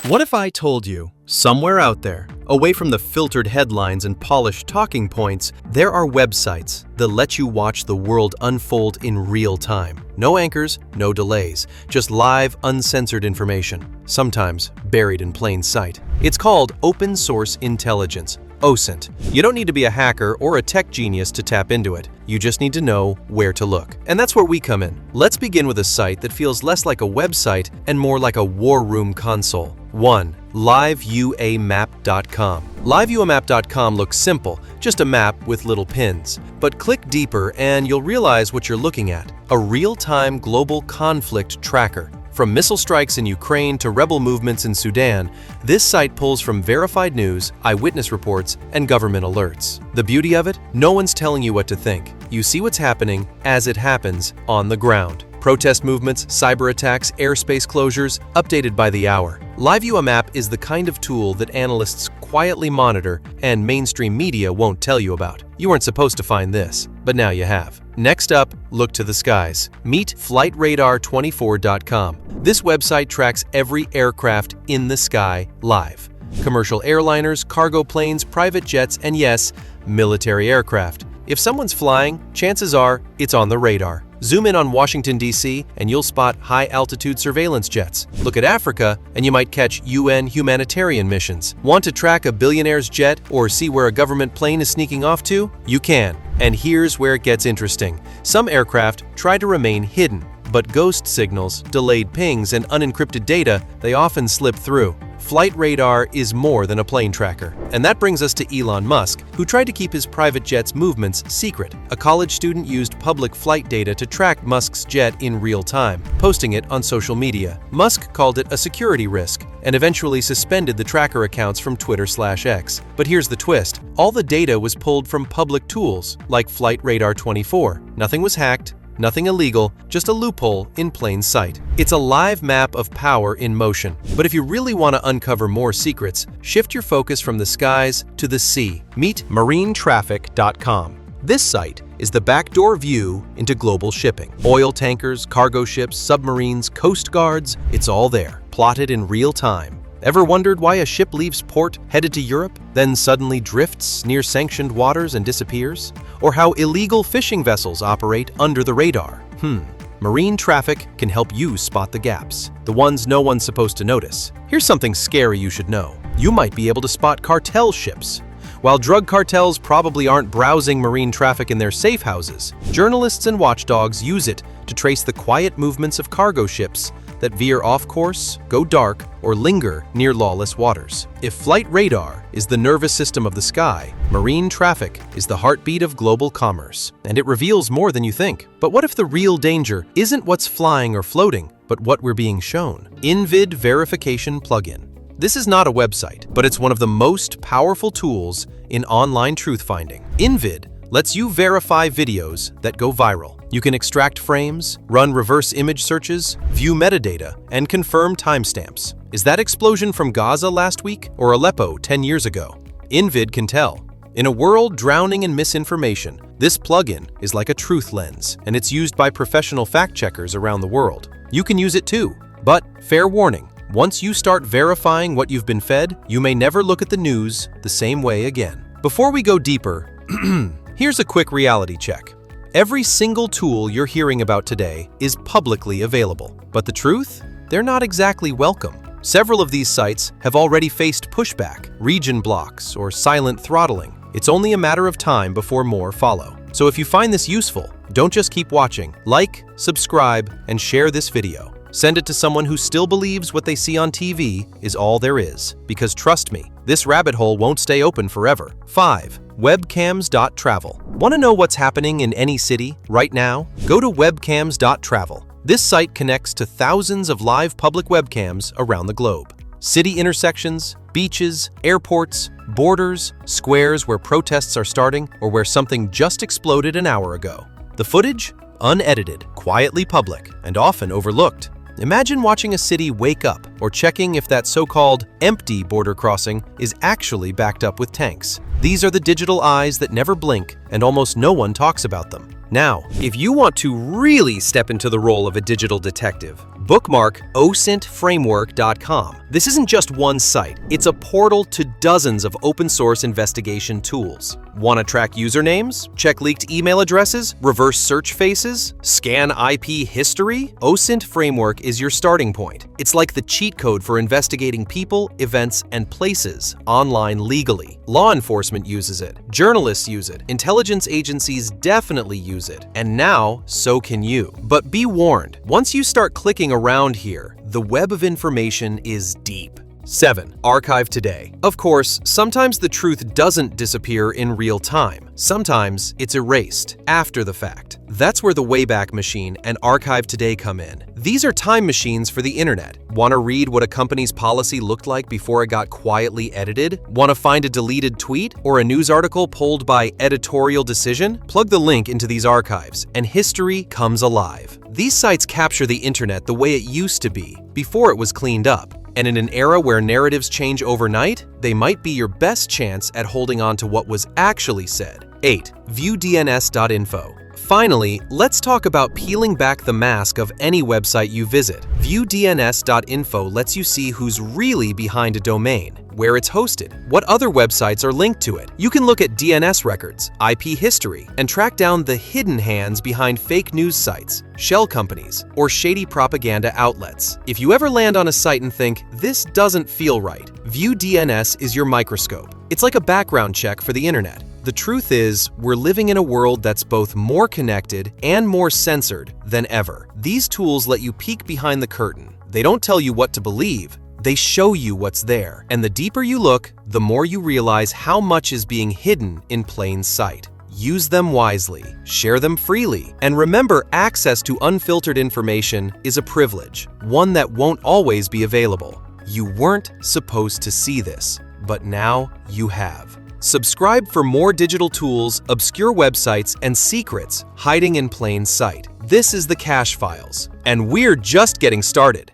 What if I told you, somewhere out there, away from the filtered headlines and polished talking points, there are websites that let you watch the world unfold in real time? No anchors, no delays, just live, uncensored information, sometimes buried in plain sight. It's called open source intelligence, OSINT. You don't need to be a hacker or a tech genius to tap into it. You just need to know where to look. And that's where we come in. Let's begin with a site that feels less like a website and more like a war room console. 1. Liveuamap.com. Liveuamap.com looks simple, just a map with little pins. But click deeper and you'll realize what you're looking at. A real-time global conflict tracker. From missile strikes in Ukraine to rebel movements in Sudan, this site pulls from verified news, eyewitness reports, and government alerts. The beauty of it? No one's telling you what to think. You see what's happening as it happens on the ground. Protest movements, cyber attacks, airspace closures, updated by the hour. Liveuamap is the kind of tool that analysts quietly monitor and mainstream media won't tell you about. You weren't supposed to find this, but now you have. Next up, look to the skies. Meet FlightRadar24.com. This website tracks every aircraft in the sky live. Commercial airliners, cargo planes, private jets, and yes, military aircraft. If someone's flying, chances are it's on the radar. Zoom in on Washington, D.C., and you'll spot high-altitude surveillance jets. Look at Africa, and you might catch UN humanitarian missions. Want to track a billionaire's jet or see where a government plane is sneaking off to? You can. And here's where it gets interesting. Some aircraft try to remain hidden, but ghost signals, delayed pings, and unencrypted data, they often slip through. Flight radar is more than a plane tracker. And that brings us to Elon Musk, who tried to keep his private jet's movements secret. A college student used public flight data to track Musk's jet in real time, posting it on social media. Musk called it a security risk and eventually suspended the tracker accounts from Twitter/X. But here's the twist. All the data was pulled from public tools, like Flight Radar 24. Nothing was hacked. Nothing illegal, just a loophole in plain sight. It's a live map of power in motion. But if you really want to uncover more secrets, shift your focus from the skies to the sea. Meet MarineTraffic.com. This site is the backdoor view into global shipping. Oil tankers, cargo ships, submarines, coast guards, it's all there, plotted in real time. Ever wondered why a ship leaves port headed to Europe, then suddenly drifts near sanctioned waters and disappears? Or how illegal fishing vessels operate under the radar? MarineTraffic can help you spot the gaps, the ones no one's supposed to notice. Here's something scary you should know. You might be able to spot cartel ships. While drug cartels probably aren't browsing marine traffic in their safe houses, journalists and watchdogs use it to trace the quiet movements of cargo ships that veer off course, go dark, or linger near lawless waters. If flight radar is the nervous system of the sky, marine traffic is the heartbeat of global commerce, and it reveals more than you think. But what if the real danger isn't what's flying or floating, but what we're being shown? InVID Verification Plugin. This is not a website, but it's one of the most powerful tools in online truth-finding. InVID lets you verify videos that go viral. You can extract frames, run reverse image searches, view metadata, and confirm timestamps. Is that explosion from Gaza last week or Aleppo 10 years ago? InVID can tell. In a world drowning in misinformation, this plugin is like a truth lens, and it's used by professional fact-checkers around the world. You can use it too, but fair warning, once you start verifying what you've been fed, you may never look at the news the same way again. Before we go deeper, here's a quick reality check. Every single tool you're hearing about today is publicly available. But the truth? They're not exactly welcome. Several of these sites have already faced pushback, region blocks, or silent throttling. It's only a matter of time before more follow. So if you find this useful, don't just keep watching. Like, subscribe, and share this video. Send it to someone who still believes what they see on TV is all there is. Because trust me, this rabbit hole won't stay open forever. 5. Webcams.travel. Want to know what's happening in any city right now? Go to Webcams.travel. This site connects to thousands of live public webcams around the globe. City intersections, beaches, airports, borders, squares where protests are starting or where something just exploded an hour ago. The footage? Unedited, quietly public, and often overlooked. Imagine watching a city wake up or checking if that so-called empty border crossing is actually backed up with tanks. These are the digital eyes that never blink, and almost no one talks about them. Now, if you want to really step into the role of a digital detective, Bookmark OSINTFramework.com. This isn't just one site, it's a portal to dozens of open-source investigation tools. Want to track usernames? Check leaked email addresses? Reverse search faces? Scan IP history? OSINTFramework is your starting point. It's like the cheat code for investigating people, events, and places online legally. Law enforcement uses it. Journalists use it. Intelligence agencies definitely use it. And now, so can you. But be warned, once you start clicking around here, the web of information is deep. 7. Archive.today. Of course, sometimes the truth doesn't disappear in real time. Sometimes it's erased after the fact. That's where the Wayback Machine and Archive.today come in. These are time machines for the internet. Want to read what a company's policy looked like before it got quietly edited? Want to find a deleted tweet or a news article pulled by editorial decision? Plug the link into these archives, and history comes alive. These sites capture the internet the way it used to be, before it was cleaned up. And in an era where narratives change overnight, they might be your best chance at holding on to what was actually said. 8. viewdns.info. Finally, let's talk about peeling back the mask of any website you visit. Viewdns.info lets you see who's really behind a domain, where it's hosted, what other websites are linked to it. You can look at DNS records, IP history, and track down the hidden hands behind fake news sites, shell companies, or shady propaganda outlets. If you ever land on a site and think, this doesn't feel right, ViewDNS is your microscope. It's like a background check for the internet. The truth is, we're living in a world that's both more connected and more censored than ever. These tools let you peek behind the curtain. They don't tell you what to believe, they show you what's there. And the deeper you look, the more you realize how much is being hidden in plain sight. Use them wisely, share them freely, and remember, access to unfiltered information is a privilege, one that won't always be available. You weren't supposed to see this, but now you have. Subscribe for more digital tools, obscure websites, and secrets hiding in plain sight. This is the Cache Files, and we're just getting started.